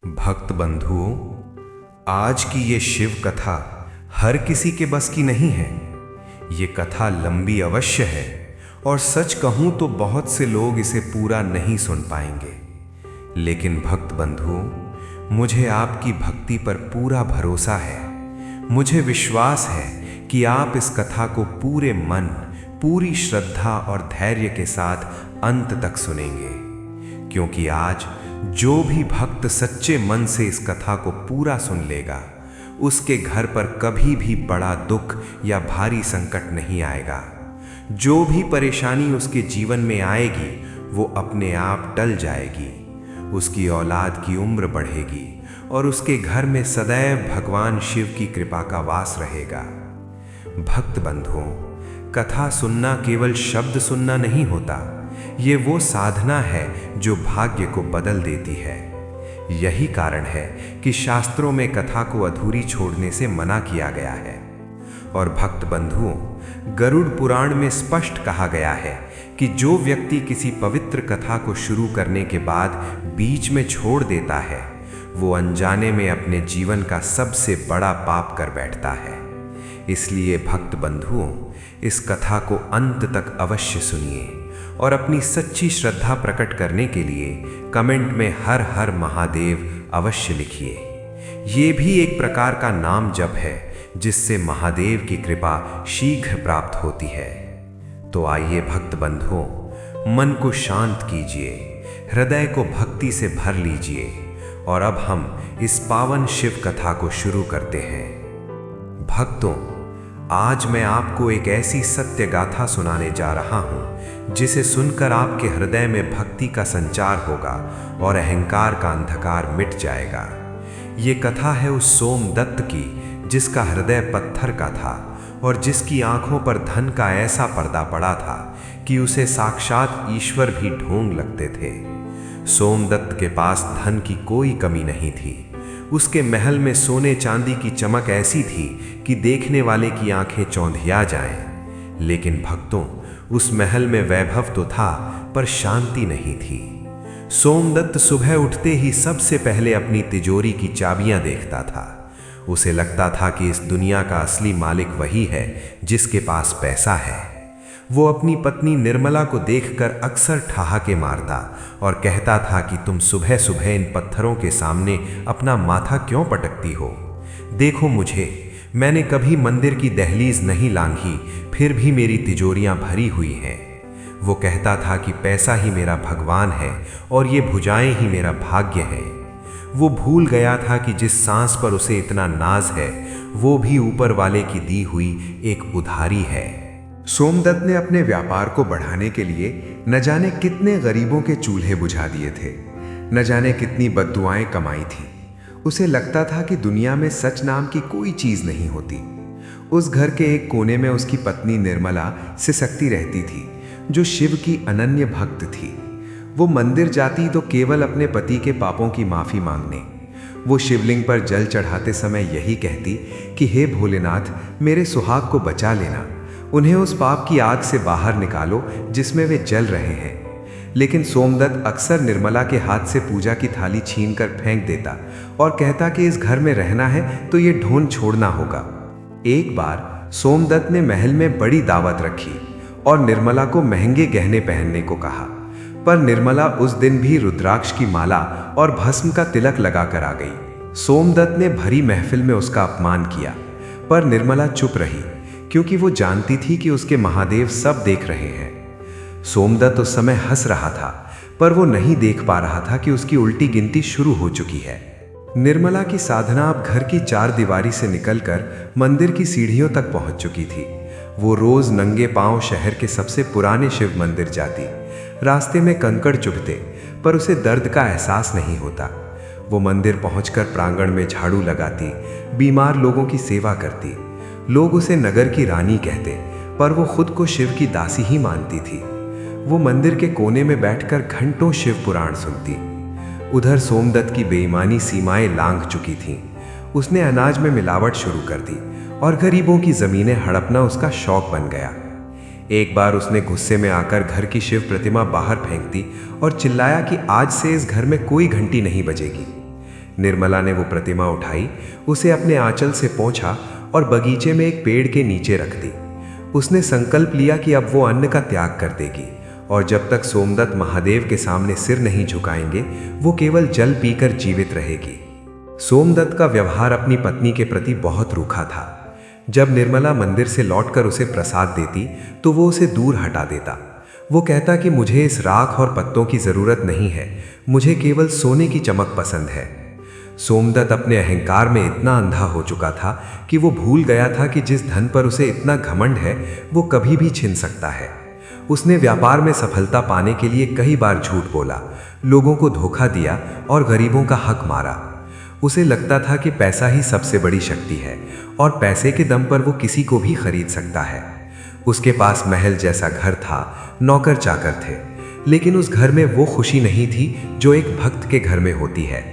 भक्त बंधुओं, आज की ये शिव कथा हर किसी के बस की नहीं है। ये कथा लंबी अवश्य है और सच कहूं तो बहुत से लोग इसे पूरा नहीं सुन पाएंगे। लेकिन भक्त बंधुओं, मुझे आपकी भक्ति पर पूरा भरोसा है। मुझे विश्वास है कि आप इस कथा को पूरे मन, पूरी श्रद्धा और धैर्य के साथ अंत तक सुनेंगे, क्योंकि आज जो भी भक्त सच्चे मन से इस कथा को पूरा सुन लेगा, उसके घर पर कभी भी बड़ा दुख या भारी संकट नहीं आएगा। जो भी परेशानी उसके जीवन में आएगी वो अपने आप टल जाएगी। उसकी औलाद की उम्र बढ़ेगी और उसके घर में सदैव भगवान शिव की कृपा का वास रहेगा। भक्त बंधुओं, कथा सुनना केवल शब्द सुनना नहीं होता, ये वो साधना है जो भाग्य को बदल देती है। यही कारण है कि शास्त्रों में कथा को अधूरी छोड़ने से मना किया गया है। और भक्त बंधुओं, गरुड़ पुराण में स्पष्ट कहा गया है कि जो व्यक्ति किसी पवित्र कथा को शुरू करने के बाद बीच में छोड़ देता है, वो अनजाने में अपने जीवन का सबसे बड़ा पाप कर बैठता है। इसलिए भक्त बंधुओं, इस कथा को अंत तक अवश्य सुनिए और अपनी सच्ची श्रद्धा प्रकट करने के लिए कमेंट में हर हर महादेव अवश्य लिखिए। ये भी एक प्रकार का नाम जप है जिससे महादेव की कृपा शीघ्र प्राप्त होती है। तो आइए भक्त बंधुओं, मन को शांत कीजिए, हृदय को भक्ति से भर लीजिए और अब हम इस पावन शिव कथा को शुरू करते हैं। भक्तों, आज मैं आपको एक ऐसी सत्य गाथा सुनाने जा रहा हूं जिसे सुनकर आपके हृदय में भक्ति का संचार होगा और अहंकार का अंधकार मिट जाएगा। ये कथा है उस सोमदत्त की जिसका हृदय पत्थर का था और जिसकी आंखों पर धन का ऐसा पर्दा पड़ा था कि उसे साक्षात ईश्वर भी ढोंग लगते थे। सोमदत्त के पास धन की कोई कमी नहीं थी। उसके महल में सोने चांदी की चमक ऐसी थी कि देखने वाले की आंखें चौंधिया जाएं। लेकिन भक्तों, उस महल में वैभव तो था पर शांति नहीं थी। सोमदत्त सुबह उठते ही सबसे पहले अपनी तिजोरी की चाबियां देखता था। उसे लगता था कि इस दुनिया का असली मालिक वही है जिसके पास पैसा है। वो अपनी पत्नी निर्मला को देखकर अक्सर ठहाके मारता और कहता था कि तुम सुबह सुबह इन पत्थरों के सामने अपना माथा क्यों पटकती हो? देखो मुझे, मैंने कभी मंदिर की दहलीज नहीं लांघी, फिर भी मेरी तिजोरियां भरी हुई हैं। वो कहता था कि पैसा ही मेरा भगवान है और ये भुजाएं ही मेरा भाग्य है। वो भूल गया था कि जिस सांस पर उसे इतना नाज है, वो भी ऊपर वाले की दी हुई एक उधारी है। सोमदत्त ने अपने व्यापार को बढ़ाने के लिए न जाने कितने गरीबों के चूल्हे बुझा दिए थे, न जाने कितनी बद्दुआएं कमाई थी। उसे लगता था कि दुनिया में सच नाम की कोई चीज नहीं होती। उस घर के एक कोने में उसकी पत्नी निर्मला सिसकती रहती थी, जो शिव की अनन्य भक्त थी। वो मंदिर जाती तो केवल अपने पति के पापों की माफी मांगने। वो शिवलिंग पर जल चढ़ाते समय यही कहती कि हे भोलेनाथ, मेरे सुहाग को बचा लेना, उन्हें उस पाप की आग से बाहर निकालो जिसमें वे जल रहे हैं। लेकिन सोमदत्त अक्सर निर्मला के हाथ से पूजा की थाली छीनकर फेंक देता और कहता कि इस घर में रहना है तो ये ढोंग छोड़ना होगा। एक बार सोमदत्त ने महल में बड़ी दावत रखी और निर्मला को महंगे गहने पहनने को कहा, पर निर्मला उस दिन भी रुद्राक्ष की माला और भस्म का तिलक लगाकर आ गई। सोमदत्त ने भरी महफिल में उसका अपमान किया, पर निर्मला चुप रही, क्योंकि वो जानती थी कि उसके महादेव सब देख रहे हैं। सोमदत्त उस समय हंस रहा था, पर वो नहीं देख पा रहा था कि उसकी उल्टी गिनती शुरू हो चुकी है। निर्मला की साधना अब घर की चार दीवारी से निकलकर मंदिर की सीढ़ियों तक पहुंच चुकी थी। वो रोज नंगे पांव शहर के सबसे पुराने शिव मंदिर जाती। रास्ते में कंकड़ चुभते, पर उसे दर्द का एहसास नहीं होता। वो मंदिर पहुंचकर प्रांगण में झाड़ू लगाती, बीमार लोगों की सेवा करती। लोग उसे नगर की रानी कहते, पर वो खुद को शिव की दासी ही मानती थी। वो मंदिर के कोने में बैठकर घंटों शिव पुराण सुनती। उधर सोमदत्त की बेईमानी सीमाएं लांघ चुकी थीं। उसने अनाज में मिलावट शुरू कर दी और गरीबों की जमीनें हड़पना उसका शौक बन गया। एक बार उसने गुस्से में आकर घर की शिव प्रतिमा बाहर फेंक दी और चिल्लाया कि आज से इस घर में कोई घंटी नहीं बजेगी। निर्मला ने वो प्रतिमा उठाई, उसे अपने आंचल से पोंछा और बगीचे में एक पेड़ के नीचे रख दी। उसने संकल्प लिया कि अब वो अन्न का त्याग कर देगी और जब तक सोमदत्त महादेव के सामने सिर नहीं झुकाएंगे वो केवल जल पीकर जीवित रहेगी। सोमदत्त का व्यवहार अपनी पत्नी के प्रति बहुत रूखा था। जब निर्मला मंदिर से लौटकर उसे प्रसाद देती तो वो उसे दूर हटा देता। वो कहता कि मुझे इस राख और पत्तों की ज़रूरत नहीं है, मुझे केवल सोने की चमक पसंद है। सोमदत्त अपने अहंकार में इतना अंधा हो चुका था कि वो भूल गया था कि जिस धन पर उसे इतना घमंड है वो कभी भी छिन सकता है। उसने व्यापार में सफलता पाने के लिए कई बार झूठ बोला, लोगों को धोखा दिया और गरीबों का हक मारा। उसे लगता था कि पैसा ही सबसे बड़ी शक्ति है और पैसे के दम पर वो किसी को भी खरीद सकता है। उसके पास महल जैसा घर था, नौकर चाकर थे, लेकिन उस घर में वो खुशी नहीं थी जो एक भक्त के घर में होती है।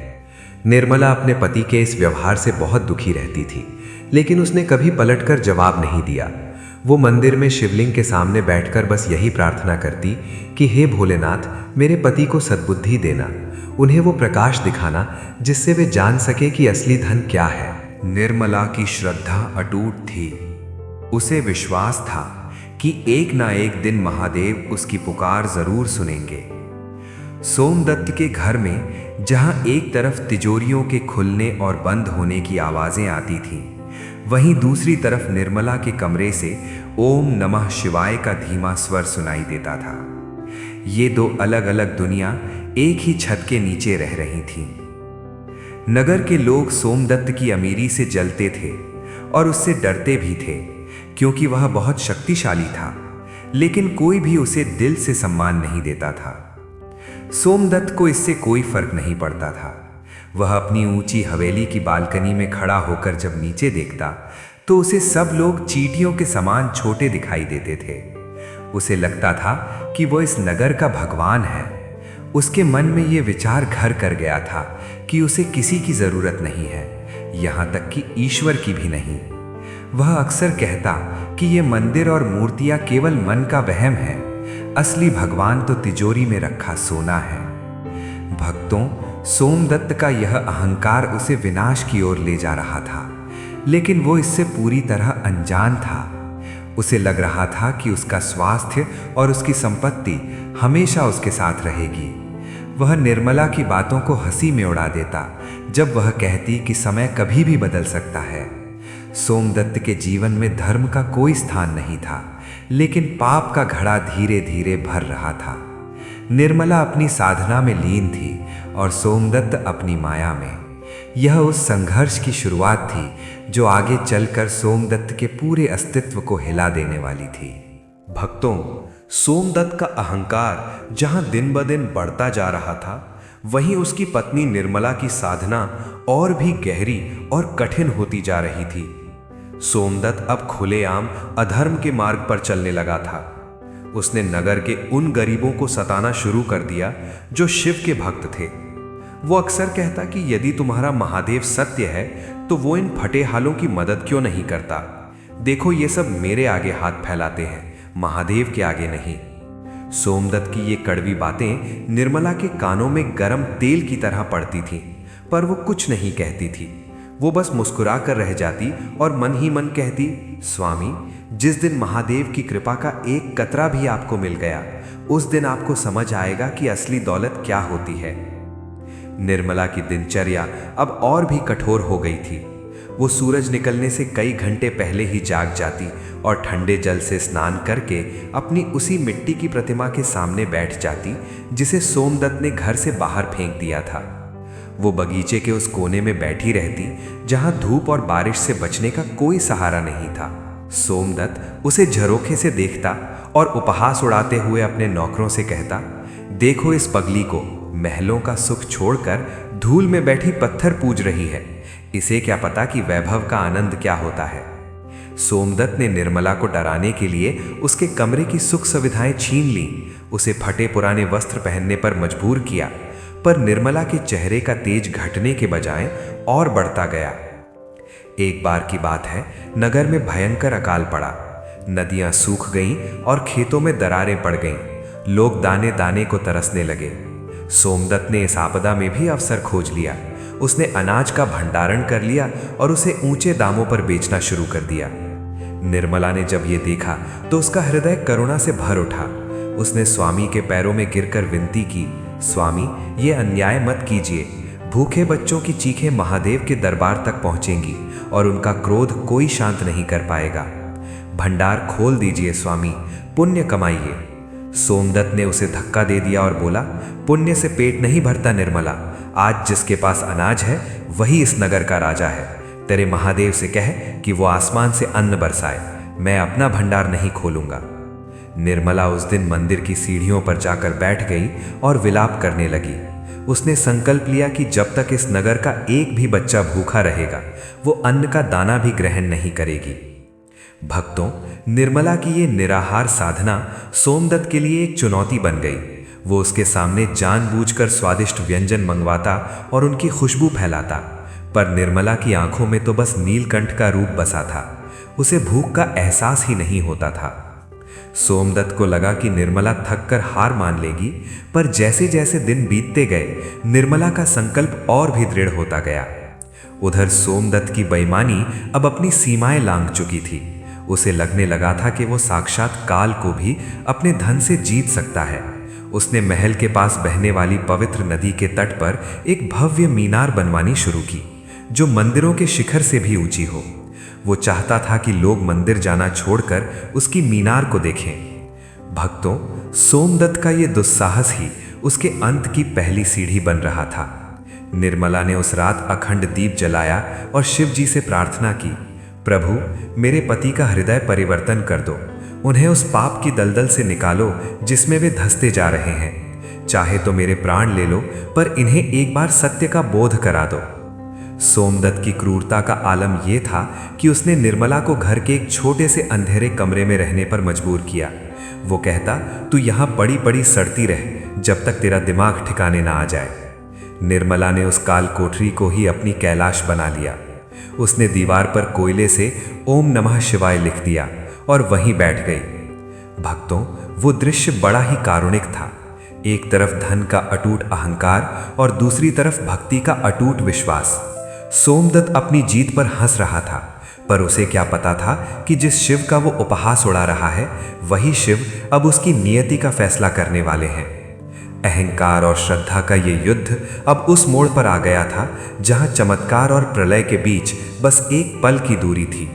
निर्मला अपने पति के इस व्यवहार से बहुत दुखी रहती थी, लेकिन उसने कभी पलटकर जवाब नहीं दिया। वो मंदिर में शिवलिंग के सामने बैठकर बस यही प्रार्थना करती कि हे भोलेनाथ, मेरे पति को सद्बुद्धि देना, उन्हें वो प्रकाश दिखाना जिससे वे जान सके कि असली धन क्या है। निर्मला की श्रद्धा अटूट थी। उसे विश्वास था कि एक ना एक दिन महादेव उसकी पुकार जरूर सुनेंगे। सोमदत्त के घर में जहां एक तरफ तिजोरियों के खुलने और बंद होने की आवाजें आती थीं, वहीं दूसरी तरफ निर्मला के कमरे से ओम नमः शिवाय का धीमा स्वर सुनाई देता था। ये दो अलग अलग दुनिया एक ही छत के नीचे रह रही थीं। नगर के लोग सोमदत्त की अमीरी से जलते थे और उससे डरते भी थे, क्योंकि वह बहुत शक्तिशाली था, लेकिन कोई भी उसे दिल से सम्मान नहीं देता था। सोमदत्त को इससे कोई फर्क नहीं पड़ता था। वह अपनी ऊंची हवेली की बालकनी में खड़ा होकर जब नीचे देखता तो उसे सब लोग चींटियों के समान छोटे दिखाई देते थे। उसे लगता था कि वो इस नगर का भगवान है। उसके मन में ये विचार घर कर गया था कि उसे किसी की जरूरत नहीं है, यहाँ तक कि ईश्वर की भी नहीं। वह अक्सर कहता कि ये मंदिर और मूर्तियां केवल मन का वहम है, असली भगवान तो तिजोरी में रखा सोना है। भक्तों, सोमदत्त का यह अहंकार उसे विनाश की ओर ले जा रहा था, लेकिन वो इससे पूरी तरह अनजान था। उसे लग रहा था कि उसका स्वास्थ्य और उसकी संपत्ति हमेशा उसके साथ रहेगी। वह निर्मला की बातों को हंसी में उड़ा देता जब वह कहती कि समय कभी भी बदल सकता है। सोमदत्त के जीवन में धर्म का कोई स्थान नहीं था, लेकिन पाप का घड़ा धीरे धीरे भर रहा था। निर्मला अपनी साधना में लीन थी और सोमदत्त अपनी माया में। यह उस संघर्ष की शुरुआत थी जो आगे चलकर सोमदत्त के पूरे अस्तित्व को हिला देने वाली थी। भक्तों, सोमदत्त का अहंकार जहां दिन ब दिन बढ़ता जा रहा था, वहीं उसकी पत्नी निर्मला की साधना और भी गहरी और कठिन होती जा रही थी। सोमदत्त अब खुलेआम अधर्म के मार्ग पर चलने लगा था। उसने नगर के उन गरीबों को सताना शुरू कर दिया जो शिव के भक्त थे। वो अक्सर कहता कि यदि तुम्हारा महादेव सत्य है तो वो इन फटेहालों की मदद क्यों नहीं करता। देखो, ये सब मेरे आगे हाथ फैलाते हैं, महादेव के आगे नहीं। सोमदत्त की ये कड़वी बातें निर्मला के कानों में गरम तेल की तरह पड़ती थीं, पर वो कुछ नहीं कहती थी। वो बस मुस्कुरा कर रह जाती और मन ही मन कहती, स्वामी, जिस दिन महादेव की कृपा का एक कतरा भी आपको मिल गया, उस दिन आपको समझ आएगा कि असली दौलत क्या होती है। निर्मला की दिनचर्या अब और भी कठोर हो गई थी। वो सूरज निकलने से कई घंटे पहले ही जाग जाती और ठंडे जल से स्नान करके अपनी उसी मिट्टी की प्रतिमा के सामने बैठ जाती जिसे सोमदत्त ने घर से बाहर फेंक दिया था। वो बगीचे के उस कोने में बैठी रहती जहां धूप और बारिश से बचने का कोई सहारा नहीं था। सोमदत्त उसे झरोखे से देखता और उपहास उड़ाते हुए अपने नौकरों से कहता, देखो इस पगली को, महलों का सुख छोड़कर धूल में बैठी पत्थर पूज रही है। इसे क्या पता कि वैभव का आनंद क्या होता है। सोमदत्त ने निर्मला को डराने के लिए उसके कमरे की सुख सुविधाएं छीन ली, उसे फटे पुराने वस्त्र पहनने पर मजबूर किया, पर निर्मला के चेहरे का तेज घटने के बजाय और बढ़ता गया। एक बार की बात है, नगर में भयंकर अकाल पड़ा। नदियां सूख गईं और खेतों में दरारें पड़ गईं। लोग दाने दाने को तरसने लगे। सोमदत्त ने इस आपदा में भी अवसर खोज लिया। उसने अनाज का भंडारण कर लिया और उसे ऊंचे दामों पर बेचना शुरू कर दिया। निर्मला ने जब ये देखा तो उसका हृदय करुणा से भर उठा। उसने स्वामी के पैरों में गिरकर विनती की, स्वामी, ये अन्याय मत कीजिए। भूखे बच्चों की चीखें महादेव के दरबार तक पहुंचेंगी और उनका क्रोध कोई शांत नहीं कर पाएगा। भंडार खोल दीजिए स्वामी, पुण्य कमाइए। सोमदत्त ने उसे धक्का दे दिया और बोला, पुण्य से पेट नहीं भरता निर्मला। आज जिसके पास अनाज है वही इस नगर का राजा है। तेरे महादेव से कह कि वो आसमान से अन्न बरसाए, मैं अपना भंडार नहीं खोलूंगा। निर्मला उस दिन मंदिर की सीढ़ियों पर जाकर बैठ गई और विलाप करने लगी। उसने संकल्प लिया कि जब तक इस नगर का एक भी बच्चा भूखा रहेगा वो अन्न का दाना भी ग्रहण नहीं करेगी। भक्तों, निर्मला की ये निराहार साधना सोमदत्त के लिए एक चुनौती बन गई। वो उसके सामने जानबूझकर स्वादिष्ट व्यंजन मंगवाता और उनकी खुशबू फैलाता, पर निर्मला की आंखों में तो बस नीलकंठ का रूप बसा था। उसे भूख का एहसास ही नहीं होता था। सोमदत्त को लगा कि निर्मला थककर हार मान लेगी, पर जैसे जैसे दिन बीतते गए निर्मला का संकल्प और भी दृढ़ होता गया। उधर सोमदत्त की बेईमानी अब अपनी सीमाएं लांघ चुकी थी। उसे लगने लगा था कि वो साक्षात काल को भी अपने धन से जीत सकता है। उसने महल के पास बहने वाली पवित्र नदी के तट पर एक भव्य मीनार बनवानी शुरू की, जो मंदिरों के शिखर से भी ऊंची हो। वो चाहता था कि लोग मंदिर जाना छोड़कर उसकी मीनार को देखें। भक्तों, सोमदत्त का ये दुस्साहस ही उसके अंत की पहली सीढ़ी बन रहा था। निर्मला ने उस रात अखंड दीप जलाया और शिव जी से प्रार्थना की, प्रभु, मेरे पति का हृदय परिवर्तन कर दो। उन्हें उस पाप की दलदल से निकालो जिसमें वे धंसते जा रहे हैं। चाहे तो मेरे प्राण ले लो, पर इन्हें एक बार सत्य का बोध करा दो। सोमदत्त की क्रूरता का आलम यह था कि उसने निर्मला को घर के एक छोटे से अंधेरे कमरे में रहने पर मजबूर किया। वो कहता, तू यहाँ पड़ी पड़ी सड़ती रह जब तक तेरा दिमाग ठिकाने ना आ जाए। निर्मला ने उस काल कोठरी को ही अपनी कैलाश बना लिया। उसने दीवार पर कोयले से ओम नमः शिवाय लिख दिया और वहीं बैठ गई। भक्तों, वो दृश्य बड़ा ही कारुणिक था। एक तरफ धन का अटूट अहंकार और दूसरी तरफ भक्ति का अटूट विश्वास। सोमदत्त अपनी जीत पर हंस रहा था, पर उसे क्या पता था कि जिस शिव का वो उपहास उड़ा रहा है वही शिव अब उसकी नियति का फैसला करने वाले हैं। अहंकार और श्रद्धा का ये युद्ध अब उस मोड़ पर आ गया था जहां चमत्कार और प्रलय के बीच बस एक पल की दूरी थी।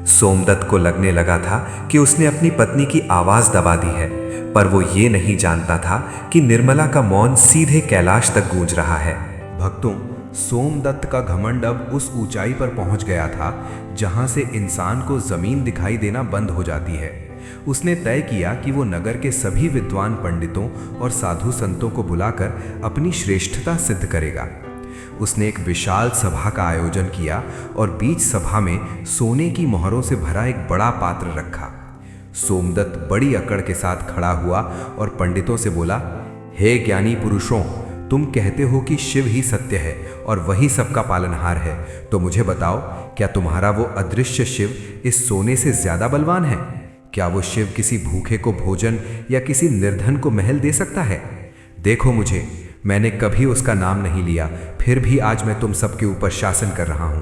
सोमदत्त को लगने लगा था कि उसने अपनी पत्नी की आवाज दबा दी है, पर वो ये नहीं जानता था कि निर्मला का मौन सीधे कैलाश तक गूंज रहा है। भक्तों, सोमदत्त का घमंड अब उस ऊंचाई पर पहुंच गया था जहां से इंसान को जमीन दिखाई देना बंद हो जाती है। उसने तय किया कि वो नगर के सभी विद्वान पंडितों और साधु संतों को बुलाकर अपनी श्रेष्ठता सिद्ध करेगा। उसने एक विशाल सभा का आयोजन किया और बीच सभा में सोने की मोहरों से भरा एक बड़ा पात्र रखा। सोमदत्त बड़ी अकड़ के साथ खड़ा हुआ और पंडितों से बोला, हे ज्ञानी पुरुषों, तुम कहते हो कि शिव ही सत्य है और वही सबका पालनहार है, तो मुझे बताओ, क्या तुम्हारा वो अदृश्य शिव इस सोने से ज्यादा बलवान है? क्या वो शिव किसी भूखे को भोजन या किसी निर्धन को महल दे सकता है? देखो मुझे, मैंने कभी उसका नाम नहीं लिया, फिर भी आज मैं तुम सबके ऊपर शासन कर रहा हूं।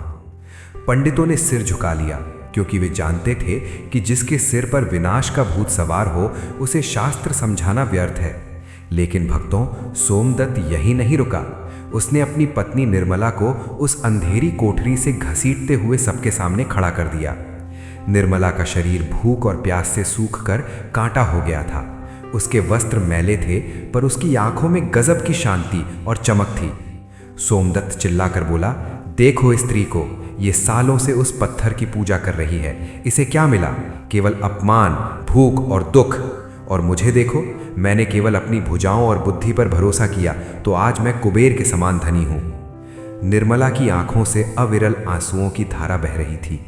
पंडितों ने सिर झुका लिया, क्योंकि वे जानते थे कि जिसके सिर पर विनाश का भूत सवार हो उसे शास्त्र समझाना व्यर्थ है। लेकिन भक्तों, सोमदत्त यही नहीं रुका। उसने अपनी पत्नी निर्मला को उस अंधेरी कोठरी से घसीटते हुए सबके सामने खड़ा कर दिया। निर्मला का शरीर भूख और प्यास से सूखकर कांटा हो गया था। उसके वस्त्र मैले थे, पर उसकी आंखों में गजब की शांति और चमक थी। सोमदत्त चिल्लाकर बोला, देखो इस स्त्री को, ये सालों से उस पत्थर की पूजा कर रही है। इसे क्या मिला? केवल अपमान, भूख और दुख। और मुझे देखो, मैंने केवल अपनी भुजाओं और बुद्धि पर भरोसा किया, तो आज मैं कुबेर के समान धनी हूं। निर्मला की आंखों से अविरल आंसुओं की धारा बह रही थी।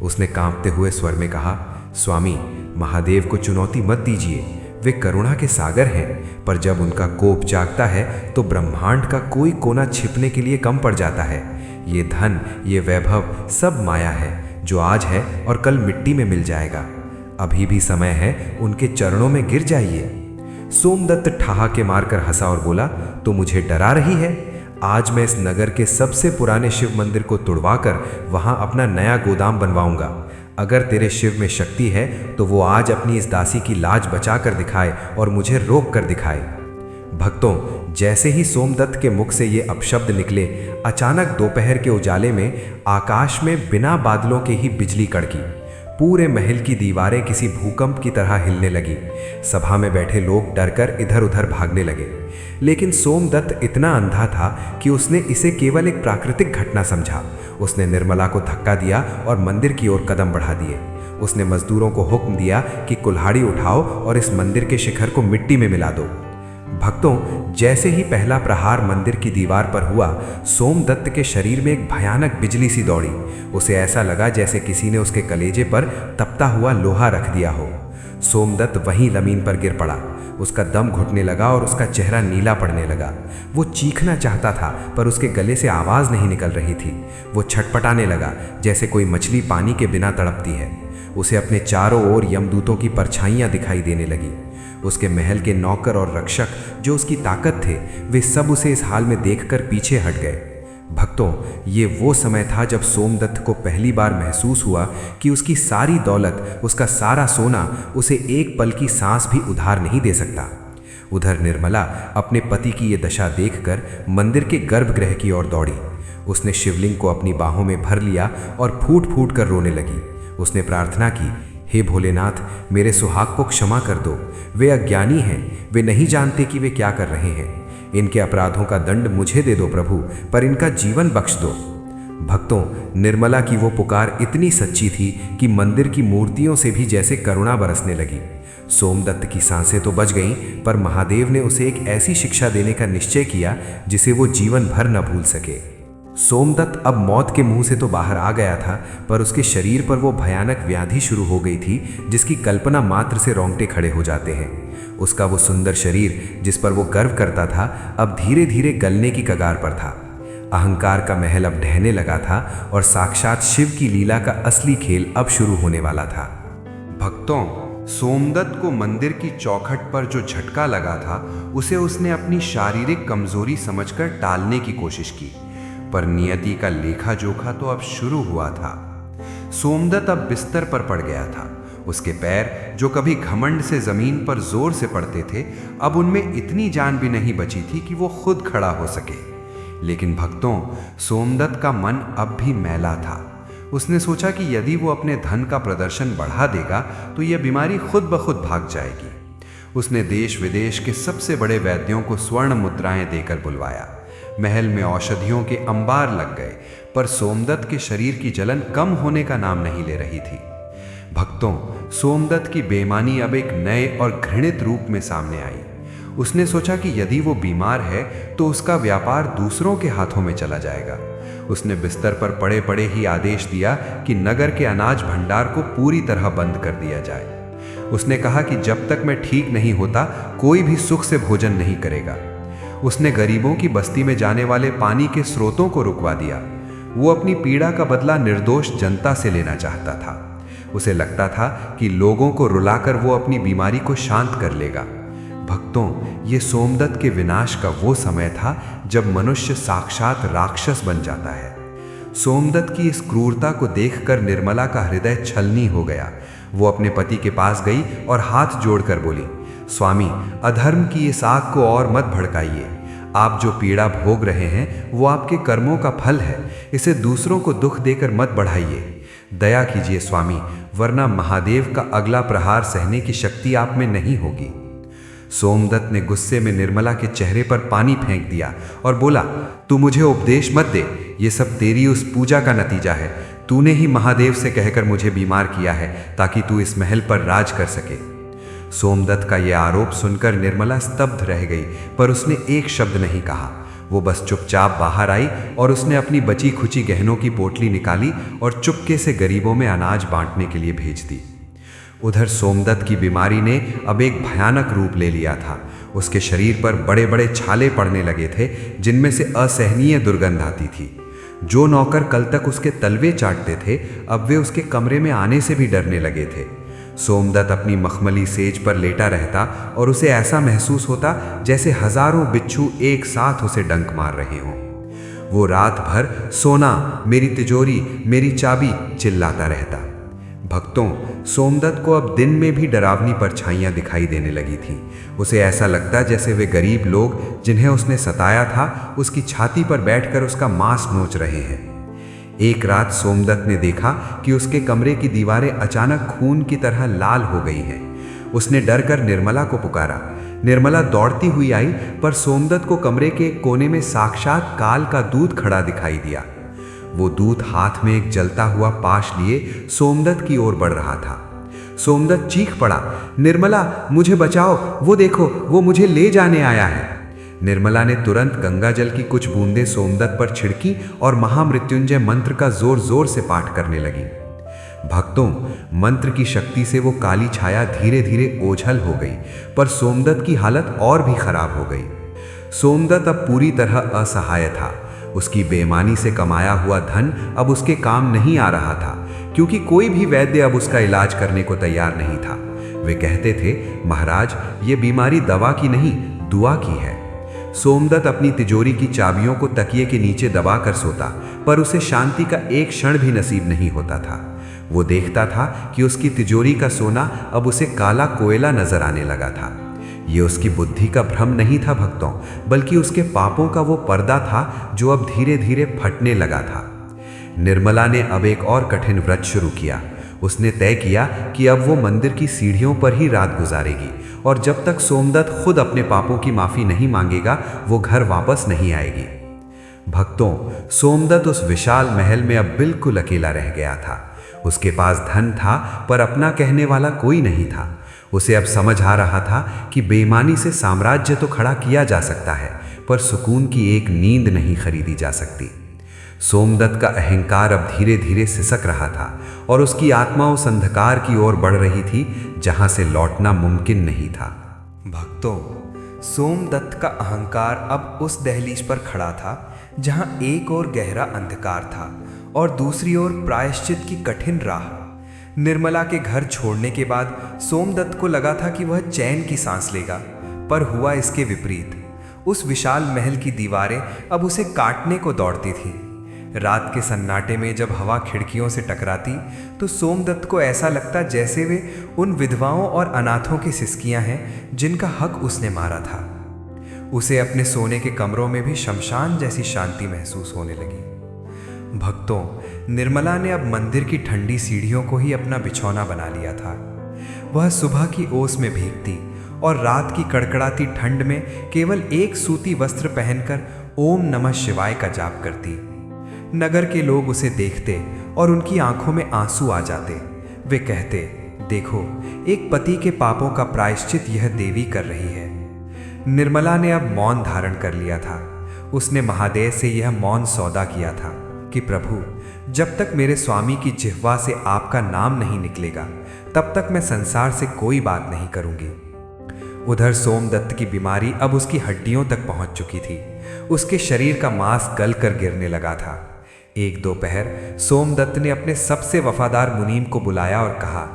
उसने कांपते हुए स्वर में कहा, स्वामी, महादेव को चुनौती मत दीजिए। वे करुणा के सागर हैं, पर जब उनका कोप जागता है तो ब्रह्मांड का कोई कोना छिपने के लिए कम पड़ जाता है। ये धन, ये वैभव सब माया है, जो आज है और कल मिट्टी में मिल जाएगा। अभी भी समय है, उनके चरणों में गिर जाइए। सोमदत्त ठहाके मारकर हंसा और बोला, तो मुझे डरा रही है? आज मैं इस नगर के सबसे पुराने शिव मंदिर को तुड़वाकर वहां अपना नया गोदाम बनवाऊंगा। अगर तेरे शिव में शक्ति है तो वो आज अपनी इस दासी की लाज बचा कर दिखाए और मुझे रोक कर दिखाए। भक्तों, जैसे ही सोमदत्त के मुख से ये अपशब्द निकले, अचानक दोपहर के उजाले में आकाश में बिना बादलों के ही बिजली कड़की। पूरे महल की दीवारें किसी भूकंप की तरह हिलने लगी। सभा में बैठे लोग डरकर इधर उधर भागने लगे। लेकिन सोमदत्त इतना अंधा था कि उसने इसे केवल एक प्राकृतिक घटना समझा। उसने निर्मला को धक्का दिया और मंदिर की ओर कदम बढ़ा दिए। उसने मजदूरों को हुक्म दिया कि कुल्हाड़ी उठाओ और इस मंदिर के शिखर को मिट्टी में मिला दो। भक्तों, जैसे ही पहला प्रहार मंदिर की दीवार पर हुआ, सोमदत्त के शरीर में एक भयानक बिजली सी दौड़ी। उसे ऐसा लगा जैसे किसी ने उसके कलेजे पर तपता हुआ लोहा रख दिया हो। सोमदत्त वहीं जमीन पर गिर पड़ा। उसका दम घुटने लगा और उसका चेहरा नीला पड़ने लगा। वो चीखना चाहता था पर उसके गले से आवाज़ नहीं निकल रही थी। वो छटपटाने लगा जैसे कोई मछली पानी के बिना तड़पती है। उसे अपने चारों ओर यमदूतों की परछाइयाँ दिखाई देने लगी। उसके महल के नौकर और रक्षक जो उसकी ताकत थे, वे सब उसे इस हाल में देखकर पीछे हट गए। भक्तों, ये वो समय था जब सोमदत्त को पहली बार महसूस हुआ कि उसकी सारी दौलत, उसका सारा सोना उसे एक पल की सांस भी उधार नहीं दे सकता। उधर निर्मला अपने पति की ये दशा देखकर मंदिर के गर्भगृह की ओर दौड़ी। उसने शिवलिंग को अपनी बाहों में भर लिया और फूट फूट कर रोने लगी। उसने प्रार्थना की, हे भोलेनाथ, मेरे सुहाग को क्षमा कर दो। वे अज्ञानी हैं, वे नहीं जानते कि वे क्या कर रहे हैं। इनके अपराधों का दंड मुझे दे दो प्रभु, पर इनका जीवन बख्श दो। भक्तों, निर्मला की वो पुकार इतनी सच्ची थी कि मंदिर की मूर्तियों से भी जैसे करुणा बरसने लगी। सोमदत्त की सांसें तो बच गईं, पर महादेव ने उसे एक ऐसी शिक्षा देने का निश्चय किया जिसे वो जीवन भर न भूल सके। सोमदत्त अब मौत के मुंह से तो बाहर आ गया था, पर उसके शरीर पर वो भयानक व्याधि शुरू हो गई थी जिसकी कल्पना मात्र से रोंगटे खड़े हो जाते हैं। उसका वो सुंदर शरीर जिस पर वो गर्व करता था, अब धीरे धीरे गलने की कगार पर था। अहंकार का महल अब ढहने लगा था और साक्षात शिव की लीला का असली खेल अब शुरू होने वाला था। भक्तों, सोमदत्त को मंदिर की चौखट पर जो झटका लगा था, उसे उसने अपनी शारीरिक कमजोरी समझकर टालने की कोशिश की, पर नियति का लेखा जोखा तो अब शुरू हुआ था। सोमदत्त अब बिस्तर पर पड़ गया था। उसके पैर, जो कभी घमंड से जमीन पर जोर से पड़ते थे, अब उनमें इतनी जान भी नहीं बची थी कि वो खुद खड़ा हो सके। लेकिन भक्तों, सोमदत्त का मन अब भी मैला था। उसने सोचा कि यदि वो अपने धन का प्रदर्शन बढ़ा देगा तो यह बीमारी खुद ब खुद भाग जाएगी। उसने देश विदेश के सबसे बड़े वैद्यों को स्वर्ण मुद्राएं देकर बुलवाया। महल में औषधियों के अंबार लग गए, पर सोमदत्त के शरीर की जलन कम होने का नाम नहीं ले रही थी। भक्तों, सोमदत्त की बेईमानी अब एक नए और घृणित रूप में सामने आई। उसने सोचा कि यदि वो बीमार है तो उसका व्यापार दूसरों के हाथों में चला जाएगा। उसने बिस्तर पर पड़े पड़े ही आदेश दिया कि नगर के अनाज भंडार को पूरी तरह बंद कर दिया जाए। उसने कहा कि जब तक मैं ठीक नहीं होता, कोई भी सुख से भोजन नहीं करेगा। उसने गरीबों की बस्ती में जाने वाले पानी के स्रोतों को रुकवा दिया। वो अपनी पीड़ा का बदला निर्दोष जनता से लेना चाहता था। उसे लगता था कि लोगों को रुलाकर वो अपनी बीमारी को शांत कर लेगा। भक्तों, ये सोमदत्त के विनाश का वो समय था जब मनुष्य साक्षात राक्षस बन जाता है। सोमदत्त की इस क्रूरता को देखकर निर्मला का हृदय छलनी हो गया। वो अपने पति के पास गई और हाथ जोड़कर बोली, स्वामी, अधर्म की इस आग को और मत भड़काइए। आप जो पीड़ा भोग रहे हैं वो आपके कर्मों का फल है। इसे दूसरों को दुख देकर मत बढ़ाइए। दया कीजिए स्वामी, वरना महादेव का अगला प्रहार सहने की शक्ति आप में नहीं होगी। सोमदत्त ने गुस्से में निर्मला के चेहरे पर पानी फेंक दिया और बोला, तू मुझे उपदेश मत दे। ये सब तेरी उस पूजा का नतीजा है। तूने ही महादेव से कहकर मुझे बीमार किया है ताकि तू इस महल पर राज कर सके। सोमदत्त का यह आरोप सुनकर निर्मला स्तब्ध रह गई, पर उसने एक शब्द नहीं कहा। वो बस चुपचाप बाहर आई और उसने अपनी बची खुची गहनों की पोटली निकाली और चुपके से गरीबों में अनाज बांटने के लिए भेज दी। उधर सोमदत्त की बीमारी ने अब एक भयानक रूप ले लिया था। उसके शरीर पर बड़े बड़े छाले पड़ने लगे थे, जिनमें से असहनीय दुर्गंध आती थी। जो नौकर कल तक उसके तलवे चाटते थे, अब वे उसके कमरे में आने से भी डरने लगे थे। सोमदत्त अपनी मखमली सेज पर लेटा रहता और उसे ऐसा महसूस होता जैसे हजारों बिच्छू एक साथ उसे डंक मार रहे हों। वो रात भर सोना, मेरी तिजोरी, मेरी चाबी चिल्लाता रहता। भक्तों, सोमदत्त को अब दिन में भी डरावनी परछाइयां दिखाई देने लगी थी। उसे ऐसा लगता जैसे वे गरीब लोग जिन्हें उसने सताया था उसकी छाती पर बैठकर उसका मांस नोच रहे हैं। एक रात सोमदत्त ने देखा कि उसके कमरे की दीवारें अचानक खून की तरह लाल हो गई हैं। उसने डर कर निर्मला को पुकारा। निर्मला दौड़ती हुई आई, पर सोमदत्त को कमरे के एक कोने में साक्षात काल का दूत खड़ा दिखाई दिया। वो दूत हाथ में एक जलता हुआ पाश लिए सोमदत्त की ओर बढ़ रहा था। सोमदत्त चीख पड़ा, निर्मला मुझे बचाओ, वो देखो, वो मुझे ले जाने आया है। निर्मला ने तुरंत गंगा जल की कुछ बूंदें सोमदत्त पर छिड़की और महामृत्युंजय मंत्र का जोर जोर से पाठ करने लगी। भक्तों, मंत्र की शक्ति से वो काली छाया धीरे धीरे ओझल हो गई, पर सोमदत्त की हालत और भी खराब हो गई। सोमदत्त अब पूरी तरह असहाय था। उसकी बेईमानी से कमाया हुआ धन अब उसके काम नहीं आ रहा था, क्योंकि कोई भी वैद्य अब उसका इलाज करने को तैयार नहीं था। वे कहते थे, महाराज, ये बीमारी दवा की नहीं, दुआ की है। सोमदत्त अपनी तिजोरी की चाबियों को तकिए के नीचे दबा कर सोता, पर उसे शांति का एक क्षण भी नसीब नहीं होता था। वो देखता था कि उसकी तिजोरी का सोना अब उसे काला कोयला नजर आने लगा था। ये उसकी बुद्धि का भ्रम नहीं था भक्तों, बल्कि उसके पापों का वो पर्दा था जो अब धीरे धीरे फटने लगा था। निर्मला ने अब एक और कठिन व्रत शुरू किया। उसने तय किया कि अब वो मंदिर की सीढ़ियों पर ही रात गुजारेगी, और जब तक सोमदत्त खुद अपने पापों की माफी नहीं मांगेगा वो घर वापस नहीं आएगी। भक्तों, सोमदत्त उस विशाल महल में अब बिल्कुल अकेला रह गया था। उसके पास धन था, पर अपना कहने वाला कोई नहीं था। उसे अब समझ आ रहा था कि बेईमानी से साम्राज्य तो खड़ा किया जा सकता है, पर सुकून की एक नींद नहीं खरीदी जा सकती। सोमदत्त का अहंकार अब धीरे धीरे सिसक रहा था, और उसकी आत्मा उस अंधकार की ओर बढ़ रही थी जहां से लौटना मुमकिन नहीं था। भक्तों, सोमदत्त का अहंकार अब उस दहलीज पर खड़ा था जहां एक ओर गहरा अंधकार था और दूसरी ओर प्रायश्चित की कठिन राह। निर्मला के घर छोड़ने के बाद सोमदत्त को लगा था कि वह चैन की सांस लेगा, पर हुआ इसके विपरीत। उस विशाल महल की दीवारें अब उसे काटने को दौड़ती थीं। रात के सन्नाटे में जब हवा खिड़कियों से टकराती तो सोमदत्त को ऐसा लगता जैसे वे उन विधवाओं और अनाथों की सिसकियां हैं जिनका हक उसने मारा था। उसे अपने सोने के कमरों में भी शमशान जैसी शांति महसूस होने लगी। भक्तों, निर्मला ने अब मंदिर की ठंडी सीढ़ियों को ही अपना बिछौना बना लिया था। वह सुबह की ओस में भीगती और रात की कड़कड़ाती ठंड में केवल एक सूती वस्त्र पहनकर ओम नमः शिवाय का जाप करती। नगर के लोग उसे देखते और उनकी आंखों में आंसू आ जाते। वे कहते, देखो, एक पति के पापों का प्रायश्चित यह देवी कर रही है। निर्मला ने अब मौन धारण कर लिया था। उसने महादेव से यह मौन सौदा किया था कि प्रभु, जब तक मेरे स्वामी की जिह्वा से आपका नाम नहीं निकलेगा, तब तक मैं संसार से कोई बात नहीं करूंगी। उधर सोमदत्त की बीमारी अब उसकी हड्डियों तक पहुंच चुकी थी। उसके शरीर का मांस गल कर गिरने लगा था। एक दोपहर सोमदत्त ने अपने सबसे वफादार मुनीम को बुलाया और कहा,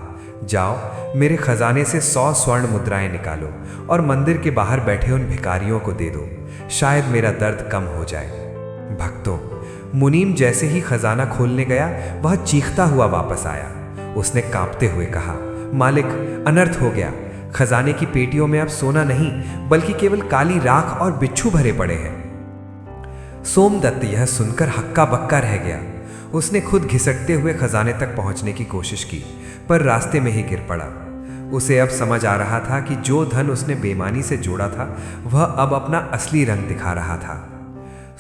जाओ, मेरे खजाने से 100 स्वर्ण मुद्राएं निकालो और मंदिर के बाहर बैठे उन भिखारियों को दे दो। शायद मेरा दर्द कम हो जाए। भक्तों, मुनीम जैसे ही खजाना खोलने गया, वह चीखता हुआ वापस आया। उसने कांपते हुए कहा, मालिक, अनर्थ हो गया। खजाने की पेटियों में अब सोना नहीं, बल्कि केवल काली राख और बिच्छू भरे पड़े हैं। सोमदत्त यह सुनकर हक्का बक्का रह गया। उसने खुद घिसटते हुए खजाने तक पहुंचने की कोशिश की, पर रास्ते में ही गिर पड़ा। उसे अब समझ आ रहा था कि जो धन उसने बेईमानी से जोड़ा था, वह अब अपना असली रंग दिखा रहा था।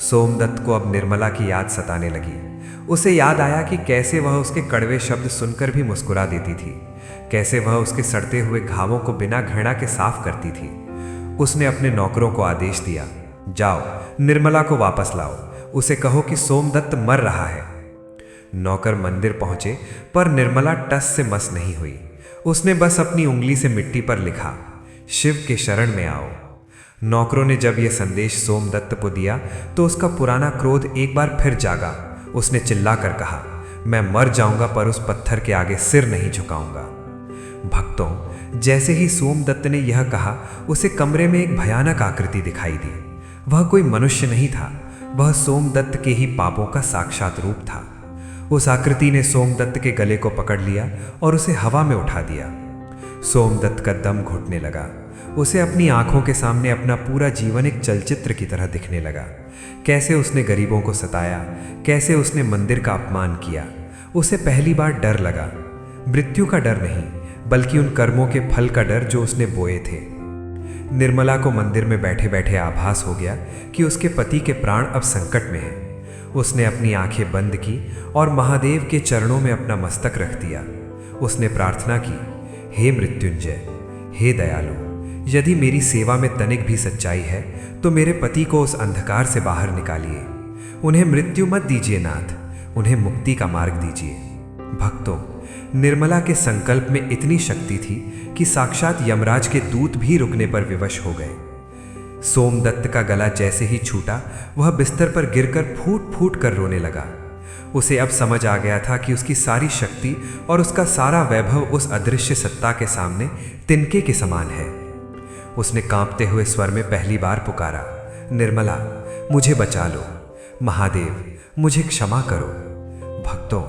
सोमदत्त को अब निर्मला की याद सताने लगी। उसे याद आया कि कैसे वह उसके कड़वे शब्द सुनकर भी मुस्कुरा देती थी, कैसे वह उसके सड़ते हुए घावों को बिना घृणा के साफ करती थी। उसने अपने नौकरों को आदेश दिया, जाओ, निर्मला को वापस लाओ। उसे कहो कि सोमदत्त मर रहा है। नौकर मंदिर पहुंचे, पर निर्मला टस से मस नहीं हुई। उसने बस अपनी उंगली से मिट्टी पर लिखा, शिव के शरण में आओ। नौकरों ने जब यह संदेश सोमदत्त को दिया तो उसका पुराना क्रोध एक बार फिर जागा। उसने चिल्लाकर कहा, मैं मर जाऊंगा, पर उस पत्थर के आगे सिर नहीं झुकाऊंगा। भक्तों, जैसे ही सोमदत्त ने यह कहा, उसे कमरे में एक भयानक आकृति दिखाई दी। वह कोई मनुष्य नहीं था, वह सोमदत्त के ही पापों का साक्षात रूप था। उस आकृति ने सोमदत्त के गले को पकड़ लिया और उसे हवा में उठा दिया। सोमदत्त का दम घुटने लगा। उसे अपनी आंखों के सामने अपना पूरा जीवन एक चलचित्र की तरह दिखने लगा। कैसे उसने गरीबों को सताया, कैसे उसने मंदिर का अपमान किया। उसे पहली बार डर लगा, मृत्यु का डर नहीं, बल्कि उन कर्मों के फल का डर जो उसने बोए थे। निर्मला को मंदिर में बैठे बैठे आभास हो गया कि उसके पति के प्राण अब संकट में हैं। उसने अपनी आंखें बंद की और महादेव के चरणों में अपना मस्तक रख दिया। उसने प्रार्थना की, हे मृत्युंजय, हे दयालु, यदि मेरी सेवा में तनिक भी सच्चाई है तो मेरे पति को उस अंधकार से बाहर निकालिए। उन्हें मृत्यु मत दीजिए नाथ, उन्हें मुक्ति का मार्ग दीजिए। भक्तों, निर्मला के संकल्प में इतनी शक्ति थी कि साक्षात यमराज के दूत भी रुकने पर विवश हो गए। सोमदत्त का गला जैसे ही छूटा, वह बिस्तर पर गिरकर फूट फूट कर रोने लगा। उसे अब समझ आ गया था कि उसकी सारी शक्ति और उसका सारा वैभव उस अदृश्य सत्ता के सामने तिनके के समान है। उसने कांपते हुए स्वर में पहली बार पुकारा, निर्मला, मुझे बचा लो। महादेव, मुझे क्षमा करो। भक्तों,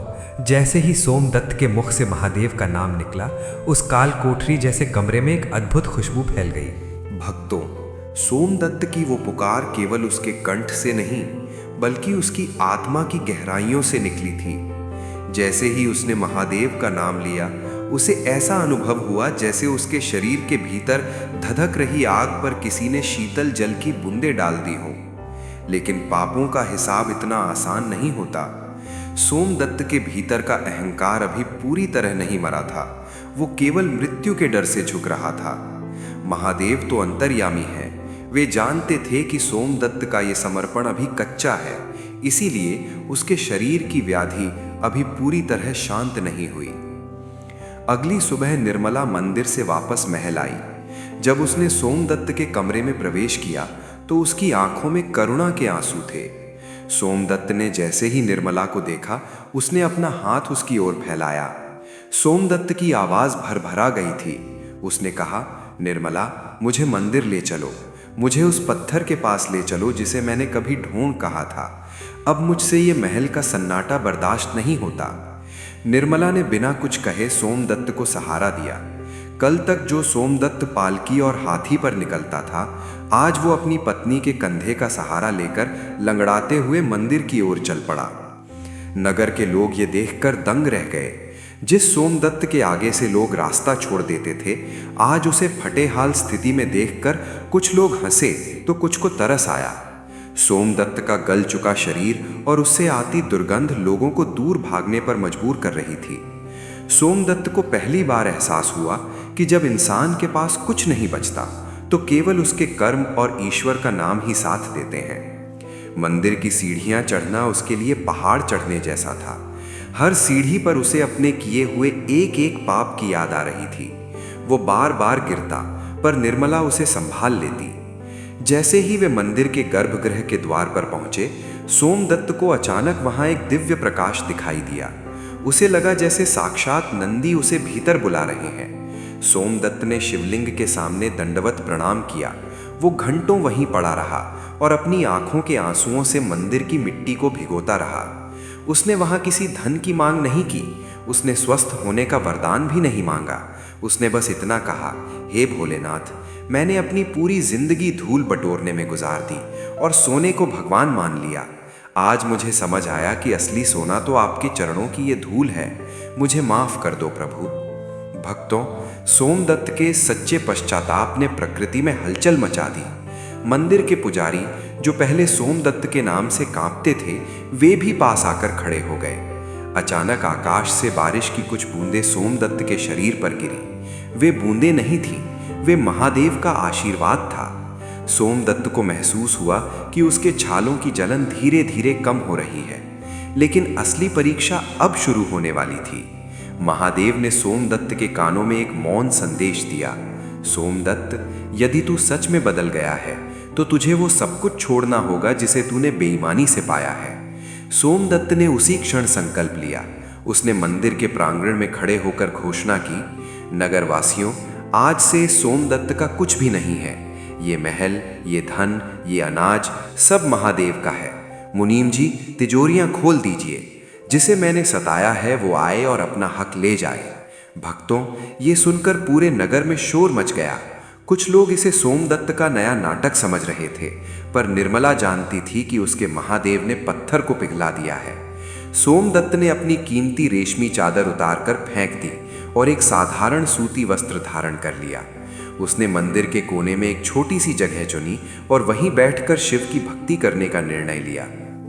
जैसे ही सोमदत्त के मुख से महादेव का नाम निकला, उस काल कोठरी जैसे कमरे में एक अद्भुत खुशबू फैल गई। भक्तों, सोमदत्त की वो पुकार केवल उसके कंठ से नहीं, बल्कि उसकी आत्मा की गहराइयों से निकली थी। जैसे ही उसने महादेव का नाम लिया, उसे ऐसा अनुभव हुआ जैसे उसके शरीर के भीतर धधक रही आग पर किसी ने शीतल जल की बूंदें डाल दी हों। लेकिन पापों का हिसाब इतना आसान नहीं होता। सोमदत्त के भीतर का अहंकार अभी पूरी तरह नहीं मरा था। वो केवल मृत्यु के डर से झुक रहा था। महादेव तो अंतर्यामी है। वे जानते थे कि सोमदत्त का ये समर्पण अभी कच्चा है, इसीलिए उसके शरीर की व्याधि अभी पूरी तरह शांत नहीं हुई। अगली सुबह निर्मला मंदिर से वापस महल आई। जब उसने सोमदत्त के कमरे में प्रवेश किया तो उसकी आंखों में करुणा के आंसू थे। सोमदत्त ने जैसे ही निर्मला को देखा, उसने अपना हाथ उसकी ओर फैलाया। सोमदत्त की आवाज भरभरा गई थी। उसने कहा, निर्मला, मुझे मंदिर ले चलो, मुझे उस पत्थर के पास ले चलो जिसे मैंने कभी ढूंढ कहा था। अब मुझसे ये महल का सन्नाटा बर्दाश्त नहीं होता। निर्मला ने बिना कुछ कहे सोमदत्त को सहारा दिया। कल तक जो सोमदत्त पालकी और हाथी पर निकलता था, आज वो अपनी पत्नी के कंधे का सहारा लेकर लंगड़ाते हुए मंदिर की ओर चल पड़ा। नगर के लोग ये देखकर दंग रह गए। जिस सोमदत्त के आगे से लोग रास्ता छोड़ देते थे, आज उसे फटे हाल स्थिति में देखकर कुछ लोग हंसे तो कुछ को तरस आया। सोमदत्त का गल चुका शरीर और उससे आती दुर्गंध लोगों को दूर भागने पर मजबूर कर रही थी। सोमदत्त को पहली बार एहसास हुआ कि जब इंसान के पास कुछ नहीं बचता तो केवल उसके कर्म और ईश्वर का नाम ही साथ देते हैं। मंदिर की सीढ़ियां चढ़ना उसके लिए पहाड़ चढ़ने जैसा था। हर सीढ़ी पर उसे अपने किए हुए एक एक पाप की याद आ रही थी। वो बार बार गिरता, पर निर्मला उसे संभाल लेती। जैसे ही वे मंदिर के गर्भगृह के द्वार पर पहुंचे, सोमदत्त को अचानक वहां एक दिव्य प्रकाश दिखाई दिया। उसे लगा जैसे साक्षात नंदी उसे भीतर बुला रहे हैं। सोमदत्त ने शिवलिंग के सामने दंडवत प्रणाम किया। वो घंटों वहीं पड़ा रहा और अपनी आंखों के आंसुओं से मंदिर की मिट्टी को भिगोता रहा। उसने वहां किसी धन की मांग नहीं की, उसने स्वस्थ होने का वरदान भी नहीं मांगा। उसने बस इतना कहा, हे भोलेनाथ, मैंने अपनी पूरी जिंदगी धूल बटोरने में गुजार दी और सोने को भगवान मान लिया। आज मुझे समझ आया कि असली सोना तो आपके चरणों की ये धूल है। मुझे माफ कर दो प्रभु। भक्तों, सोमदत्त के सच्चे पश्चाताप ने प्रकृति में हलचल मचा दी। मंदिर के पुजारी, जो पहले सोमदत्त के नाम से कांपते थे, वे भी पास आकर खड़े हो गए। अचानक आकाश से बारिश की कुछ बूंदें सोमदत्त के शरीर पर गिरी। वे बूंदें नहीं थीं, वे महादेव का आशीर्वाद था। सोमदत्त को महसूस हुआ कि उसके छालों की जलन धीरे धीरे कम हो रही है। लेकिन असली परीक्षा अब शुरू होने वाली थी। महादेव ने सोमदत्त के कानों में एक मौन संदेश दिया, सोमदत्त, यदि तू सच में बदल गया है तो तुझे वो सब कुछ छोड़ना होगा जिसे तूने बेईमानी से पाया है। सोमदत्त ने उसी क्षण संकल्प लिया। उसने मंदिर के प्रांगण में खड़े होकर घोषणा की, नगरवासियों, आज से सोमदत्त का कुछ भी नहीं है। ये महल, ये धन, ये अनाज सब महादेव का है। मुनीम जी, तिजोरियां खोल दीजिए। जिसे मैंने सताया है वो आए और अपना हक ले जाए। भक्तों, ये सुनकर पूरे नगर में शोर मच गया। कुछ लोग इसे सोमदत्त का नया नाटक समझ रहे थे, पर निर्मला जानती थी कि उसके महादेव ने पत्थर को पिघला दिया है। सोमदत्त ने अपनी कीमती रेशमी चादर उतारकर फेंक दी और एक साधारण सूती वस्त्र धारण कर लिया। उसने मंदिर के कोने में एक छोटी सी जगह चुनी और वहीं बैठकर शिव की भक्ति करने का निर्णय लिया।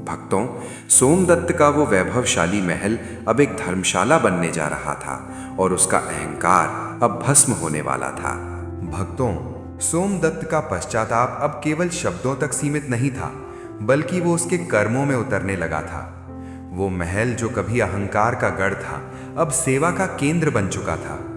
भक्तों, सोमदत्त का वो वैभवशाली महल अब एक धर्मशाला बनने जा रहा था और उसका अहंकार अब भस्म होने वाला था। भक्तों, सोमदत्त का पश्चाताप अब केवल शब्दों तक सीमित नहीं था, बल्कि वो उसके कर्मों में उतरने लगा था। वो महल जो कभी अहंकार का गढ़ था, अब सेवा का केंद्र बन चुका था।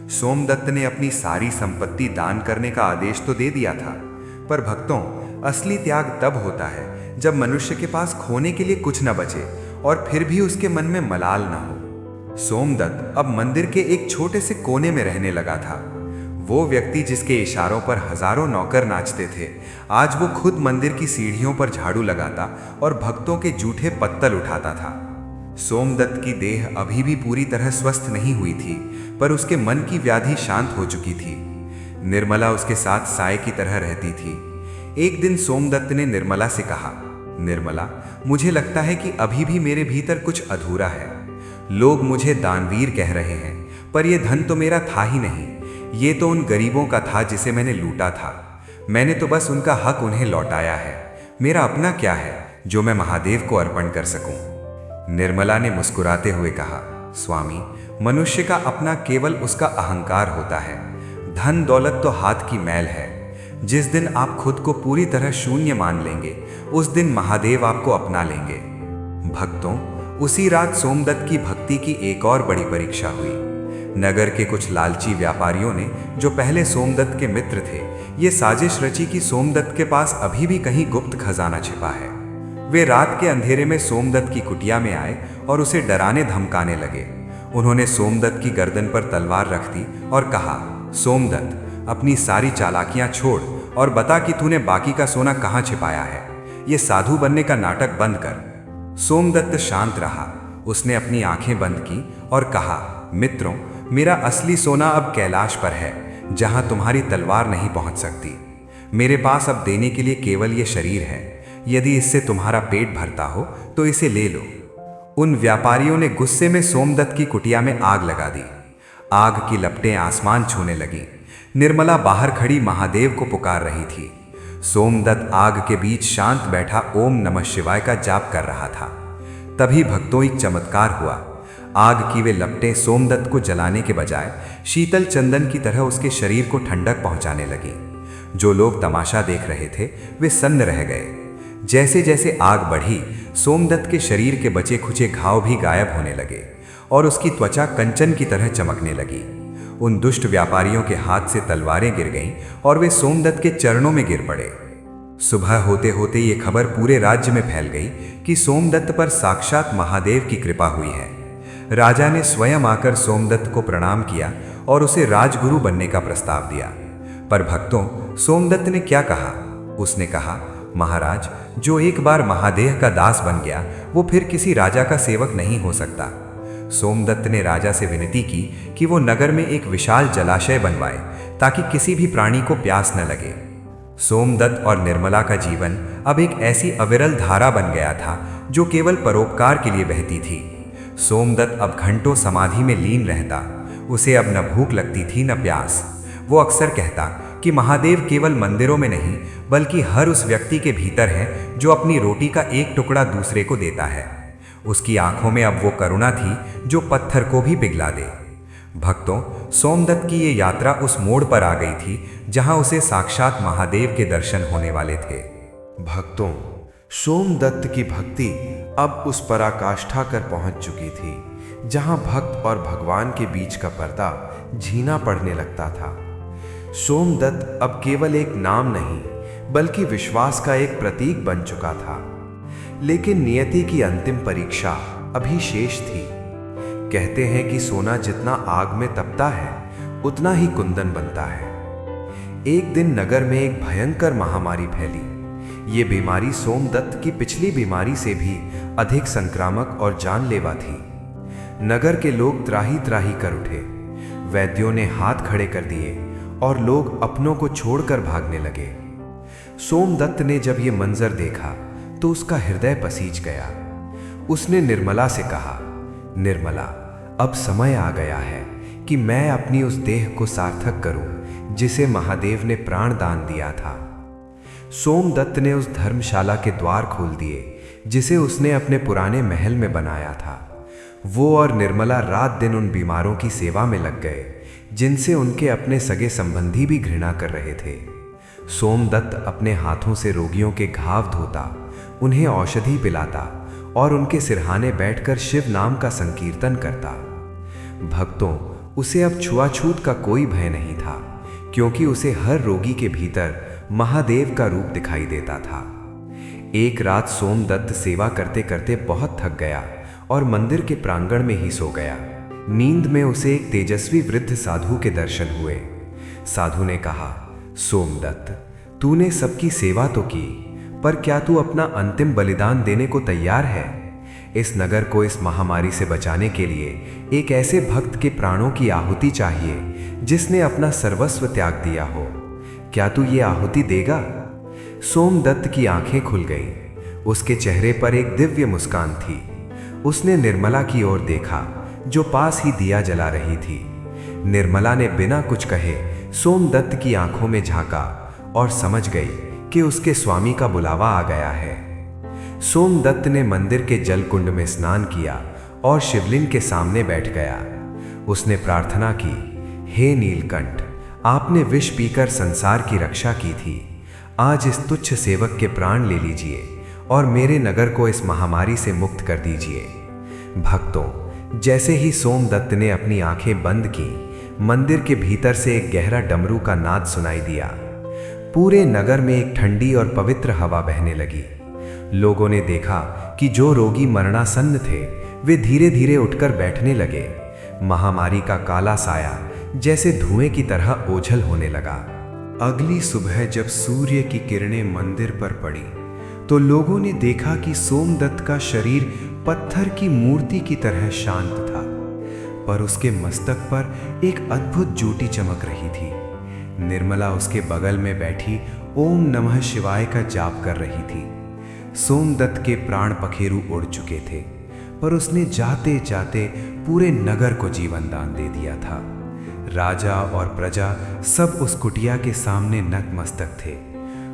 सोमदत्त ने अपनी सारी संपत्ति दान करने का आदेश तो दे दिया था, पर भक्तों, असली त्याग तब होता है जब मनुष्य के पास खोने के लिए कुछ न बचे और फिर भी उसके मन में मलाल न हो। सोमदत्त अब मंदिर के एक छोटे से कोने में रहने लगा था। वो व्यक्ति जिसके इशारों पर हजारों नौकर नाचते थे, आज वो खुद मंदिर की सीढ़ियों पर झाड़ू लगाता और भक्तों के जूठे पत्तल उठाता था। सोमदत्त की देह अभी भी पूरी तरह स्वस्थ नहीं हुई थी, पर उसके मन की व्याधि शांत हो चुकी थी। निर्मला उसके साथ साय की तरह रहती थी। एक दिन सोमदत्त ने निर्मला से कहा, निर्मला, मुझे लगता है कि अभी भी मेरे भीतर कुछ अधूरा है। लोग मुझे दानवीर कह रहे हैं, पर यह धन तो मेरा था ही नहीं। ये तो उन गरीबों का था जिसे मैंने लूटा था। मैंने तो बस उनका हक उन्हें लौटाया है। मेरा अपना क्या है जो मैं महादेव को अर्पण कर सकूं? निर्मला ने मुस्कुराते हुए कहा, स्वामी, मनुष्य का अपना केवल उसका अहंकार होता है। धन दौलत तो हाथ की मैल है। जिस दिन आप खुद को पूरी तरह शून्य मान लेंगे, उस दिन महादेव आपको अपना लेंगे। भक्तों, उसी रात सोमदत्त की भक्ति की एक और बड़ी परीक्षा हुई। नगर के कुछ लालची व्यापारियों ने, जो पहले सोमदत्त के मित्र थे, ये साजिश रची कि सोमदत्त के पास अभी भी कहीं गुप्त खजाना छिपा है। वे रात के अंधेरे में सोमदत्त की कुटिया में आए और उसे डराने धमकाने लगे। उन्होंने सोमदत्त की गर्दन पर तलवार रख दी और कहा, सोमदत्त, अपनी सारी चालाकियां छोड़ और बता कि तूने बाकी का सोना कहाँ छिपाया है। ये साधु बनने का नाटक बंद कर। सोमदत्त शांत रहा। उसने अपनी आंखें बंद की और कहा, मित्रों, मेरा असली सोना अब कैलाश पर है, जहां तुम्हारी तलवार नहीं पहुंच सकती। मेरे पास अब देने के लिए केवल ये शरीर है। यदि इससे तुम्हारा पेट भरता हो तो इसे ले लो। उन व्यापारियों ने गुस्से में सोमदत्त की कुटिया में आग लगा दी। आग की लपटें आसमान छूने लगीं। निर्मला बाहर खड़ी महादेव को पुकार रही थी। सोमदत्त आग के बीच शांत बैठा ओम नमः शिवाय का जाप कर रहा था। तभी भक्तों, एक चमत्कार हुआ। आग की वे लपटें सोमदत्त को जलाने के बजाय शीतल चंदन की तरह उसके शरीर को ठंडक पहुंचाने लगी। जो लोग तमाशा देख रहे थे, वे सन्न रह गए। जैसे जैसे आग बढ़ी, सोमदत्त के शरीर के बचे खुचे घाव भी गायब होने लगे और उसकी त्वचा कंचन की तरह चमकने लगी। उन दुष्ट व्यापारियों के हाथ से तलवारें गिर गईं और वे सोमदत्त के चरणों में गिर पड़े। सुबह होते होते ये खबर पूरे राज्य में फैल गई कि सोमदत्त पर साक्षात महादेव की कृपा हुई है। राजा ने स्वयं आकर सोमदत्त को प्रणाम किया और उसे राजगुरु बनने का प्रस्ताव दिया। पर भक्तों, सोमदत्त ने क्या कहा? उसने कहा, महाराज, जो एक बार महादेव का दास बन गया, वो फिर किसी राजा का सेवक नहीं हो सकता। सोमदत्त ने राजा से विनती की कि वो नगर में एक विशाल जलाशय बनवाए ताकि किसी भी प्राणी को प्यास न लगे। सोमदत्त और निर्मला का जीवन अब एक ऐसी अविरल धारा बन गया था जो केवल परोपकार के लिए बहती थी। सोमदत्त अब घंटों समाधि में लीन रहता। उसे अब न भूख लगती थी न प्यास। वो अक्सर कहता कि महादेव केवल मंदिरों में नहीं, बल्कि हर उस व्यक्ति के भीतर है जो अपनी रोटी का एक टुकड़ा दूसरे को देता है। उसकी आंखों में अब वो करुणा थी जो पत्थर को भी पिघला दे। भक्तों, सोमदत्त की ये यात्रा उस मोड़ पर आ गई थी जहां उसे साक्षात महादेव के दर्शन होने वाले थे। भक्तों, सोमदत्त की भक्ति अब उस पराकाष्ठा कर पहुंच चुकी थी जहां भक्त और भगवान के बीच का पर्दा झीना पड़ने लगता था। सोमदत्त अब केवल एक नाम नहीं, बल्कि विश्वास का एक प्रतीक बन चुका था। लेकिन नियति की अंतिम परीक्षा अभी शेष थी। कहते हैं कि सोना जितना आग में तपता है, उतना ही कुंदन बनता है। एक दिन नगर में एक भयंकर महामारी फैली। ये बीमारी सोमदत्त की पिछली बीमारी से भी अधिक संक्रामक और जानलेवा थी। नगर के लोग त्राही त्राही कर उठे। वैद्यों ने हाथ खड़े कर दिए और लोग अपनों को छोड़कर भागने लगे। सोमदत्त ने जब ये मंजर देखा तो उसका हृदय पसीज गया। उसने निर्मला से कहा, निर्मला, अब समय आ गया है कि मैं अपनी उस देह को सार्थक करूं जिसे महादेव ने प्राण दान दिया था। सोमदत्त ने उस धर्मशाला के द्वार खोल दिए जिसे उसने अपने पुराने महल में बनाया था। वो और निर्मला रात दिन उन बीमारों की सेवा में लग गए जिनसे उनके अपने सगे संबंधी भी घृणा कर रहे थे। सोमदत्त अपने हाथों से रोगियों के घाव धोता, उन्हें औषधि पिलाता और उनके सिरहाने बैठकर शिव नाम का संकीर्तन करता। भक्तों, उसे अब छुआछूत का कोई भय नहीं था, क्योंकि उसे हर रोगी के भीतर महादेव का रूप दिखाई देता था। एक रात सोमदत्त सेवा करते करते बहुत थक गया और मंदिर के प्रांगण में ही सो गया। नींद में उसे एक तेजस्वी वृद्ध साधु के दर्शन हुए। साधु ने कहा, सोमदत्त, तूने सबकी सेवा तो की, पर क्या तू अपना अंतिम बलिदान देने को तैयार है? इस नगर को इस महामारी से बचाने के लिए एक ऐसे भक्त के प्राणों की आहुति चाहिए जिसने अपना सर्वस्व त्याग दिया हो। क्या तू ये आहुति देगा? सोमदत्त की आंखें खुल गईं। उसके चेहरे पर एक दिव्य मुस्कान थी। उसने निर्मला की ओर देखा जो पास ही दिया जला रही थी। निर्मला ने बिना कुछ कहे सोमदत्त की आंखों में झांका और समझ गई कि उसके स्वामी का बुलावा आ गया है। सोमदत्त ने मंदिर के जलकुंड में स्नान किया और शिवलिंग के सामने बैठ गया। उसने प्रार्थना की, हे नीलकंठ, आपने विष पीकर संसार की रक्षा की थी। आज इस तुच्छ सेवक के प्राण ले लीजिए और मेरे नगर को इस महामारी से मुक्त कर दीजिए। भक्तों, जैसे ही सोमदत्त ने अपनी आंखें बंद की, मंदिर के भीतर से एक गहरा डमरू का नाद सुनाई दिया। पूरे नगर में एक ठंडी और पवित्र हवा बहने लगी। लोगों ने देखा कि जो रोगी मरणासन्न थे वे धीरे धीरे उठकर बैठने लगे। महामारी का काला साया जैसे धुएं की तरह ओझल होने लगा। अगली सुबह जब सूर्य की किरणें मंदिर पर पड़ी तो लोगों ने देखा कि सोमदत्त का शरीर पत्थर की मूर्ति की तरह शांत था, पर उसके मस्तक पर एक अद्भुत ज्योति चमक रही थी। निर्मला उसके बगल में बैठी ओम नमः शिवाय का जाप कर रही थी। सोमदत्त के प्राण पखेरु उड़ चुके थे, पर उसने जाते जाते पूरे नगर को जीवन दान दे दिया था। राजा और प्रजा सब उस कुटिया के सामने नतमस्तक थे।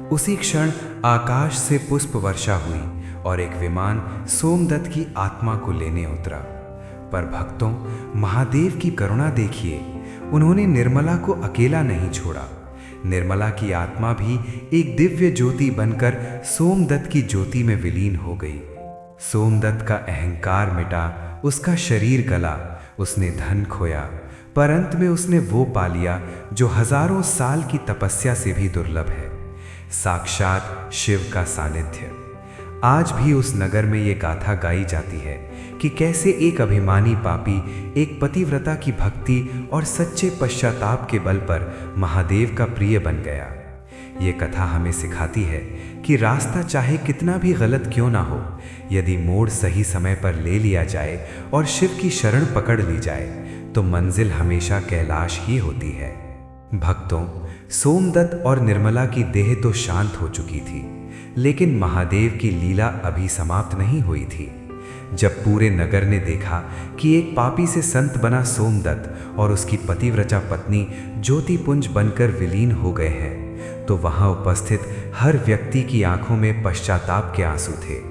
उसी क्षण आकाश से पुष्प वर्षा हुई और एक विमान सोमदत्त की आत्मा को लेने उतरा। पर भक्तों, महादेव की करुणा देखिए, उन्होंने निर्मला को अकेला नहीं छोड़ा। निर्मला की आत्मा भी एक दिव्य ज्योति बनकर सोमदत्त की ज्योति में विलीन हो गई। सोमदत्त का अहंकार मिटा, उसका शरीर गला, उसने धन खोया, पर अंत में उसने वो पा लिया जो हजारों साल की तपस्या से भी दुर्लभ है, साक्षात शिव का सानिध्य। आज भी उस नगर में ये गाथा गाई जाती है कि कैसे एक अभिमानी पापी एक पतिव्रता की भक्ति और सच्चे पश्चाताप के बल पर महादेव का प्रिय बन गया। ये कथा हमें सिखाती है कि रास्ता चाहे कितना भी गलत क्यों ना हो, यदि मोड़ सही समय पर ले लिया जाए और शिव की शरण पकड़ ली जाए तो मंजिल हमेशा कैलाश ही होती है। भक्तों, सोमदत्त और निर्मला की देह तो शांत हो चुकी थी, लेकिन महादेव की लीला अभी समाप्त नहीं हुई थी। जब पूरे नगर ने देखा कि एक पापी से संत बना सोमदत्त और उसकी पतिव्रता पत्नी ज्योतिपुंज बनकर विलीन हो गए हैं, तो वहां उपस्थित हर व्यक्ति की आंखों में पश्चाताप के आंसू थे।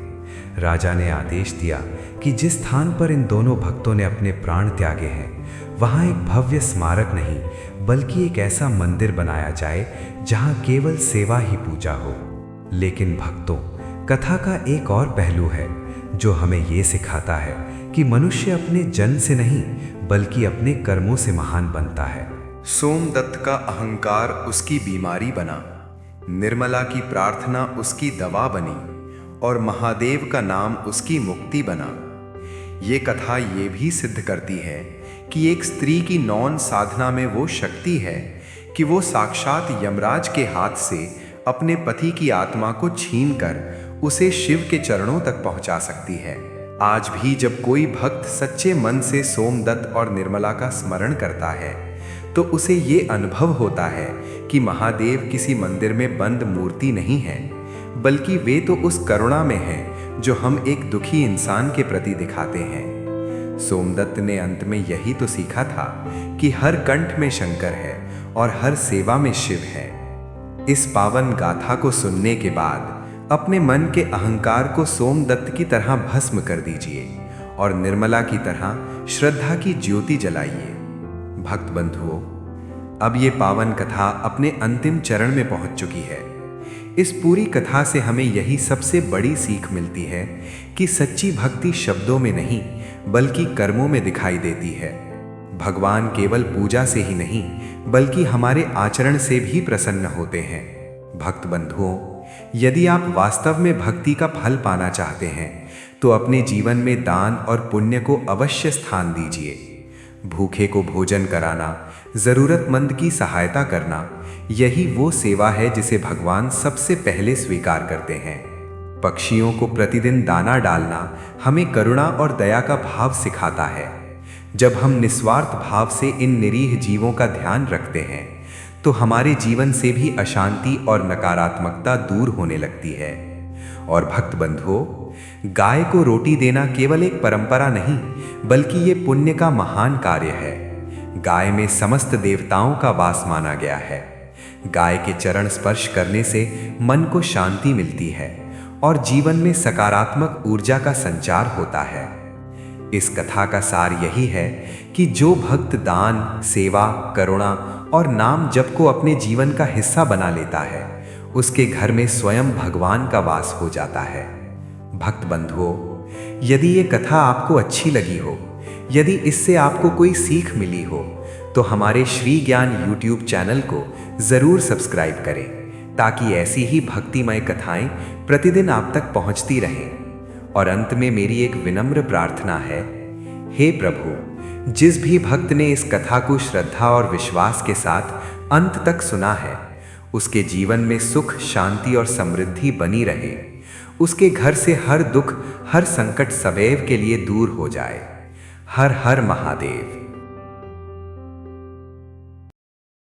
राजा ने आदेश दिया कि जिस स्थान पर इन दोनों भक्तों ने अपने प्राण त्यागे हैं, वहां एक भव्य स्मारक नहीं बल्कि एक ऐसा मंदिर बनाया जाए जहां केवल सेवा ही पूजा हो। लेकिन भक्तों, कथा का एक और पहलू है जो हमें ये सिखाता है कि मनुष्य अपने जन्म से नहीं बल्कि अपने कर्मों से महान बनता है। सोमदत्त का अहंकार उसकी बीमारी बना, निर्मला की प्रार्थना उसकी दवा बनी और महादेव का नाम उसकी मुक्ति बना। ये कथा ये भी सिद्ध करती है कि एक स्त्री की नौन साधना में वो शक्ति है कि वो साक्षात यमराज के हाथ से अपने पति की आत्मा को छीनकर उसे शिव के चरणों तक पहुंचा सकती है। आज भी जब कोई भक्त सच्चे मन से सोमदत्त और निर्मला का स्मरण करता है तो उसे ये अनुभव होता है कि महादेव किसी मंदिर में बंद मूर्ति नहीं है, बल्कि वे तो उस करुणा में हैं जो हम एक दुखी इंसान के प्रति दिखाते हैं। सोमदत्त ने अंत में यही तो सीखा था कि हर कंठ में शंकर है और हर सेवा में शिव है। इस पावन गाथा को सुनने के बाद अपने मन के अहंकार को सोमदत्त की तरह भस्म कर दीजिए और निर्मला की तरह श्रद्धा की ज्योति जलाइए। भक्त बंधुओं, अब ये पावन कथा अपने अंतिम चरण में पहुंच चुकी है। इस पूरी कथा से हमें यही सबसे बड़ी सीख मिलती है कि सच्ची भक्ति शब्दों में नहीं बल्कि कर्मों में दिखाई देती है। भगवान केवल पूजा से ही नहीं बल्कि हमारे आचरण से भी प्रसन्न होते हैं। भक्त बंधुओं, यदि आप वास्तव में भक्ति का फल पाना चाहते हैं तो अपने जीवन में दान और पुण्य को अवश्य स्थान दीजिए। भूखे को भोजन कराना, जरूरतमंद की सहायता करना, यही वो सेवा है जिसे भगवान सबसे पहले स्वीकार करते हैं। पक्षियों को प्रतिदिन दाना डालना हमें करुणा और दया का भाव सिखाता है। जब हम निस्वार्थ भाव से इन निरीह जीवों का ध्यान रखते हैं तो हमारे जीवन से भी अशांति और नकारात्मकता दूर होने लगती है। और भक्त बंधुओं, गाय को रोटी देना केवल एक परंपरा नहीं बल्कि ये पुण्य का महान कार्य है। गाय में समस्त देवताओं का वास माना गया है। गाय के चरण स्पर्श करने से मन को शांति मिलती है और जीवन में सकारात्मक ऊर्जा का संचार होता है। इस कथा का सार यही है कि जो भक्त दान, सेवा, करुणा और नाम जप को अपने जीवन का हिस्सा बना लेता है उसके घर में स्वयं भगवान का वास हो जाता है। भक्त बंधुओं, यदि ये कथा आपको अच्छी लगी हो, यदि इससे आपको कोई सीख मिली हो तो हमारे श्री ज्ञान YouTube चैनल को ज़रूर सब्सक्राइब करें ताकि ऐसी ही भक्तिमय कथाएं प्रतिदिन आप तक पहुंचती रहें। और अंत में मेरी एक विनम्र प्रार्थना है, हे प्रभु, जिस भी भक्त ने इस कथा को श्रद्धा और विश्वास के साथ अंत तक सुना है उसके जीवन में सुख, शांति और समृद्धि बनी रहे। उसके घर से हर दुख, हर संकट सदैव के लिए दूर हो जाए। हर हर महादेव।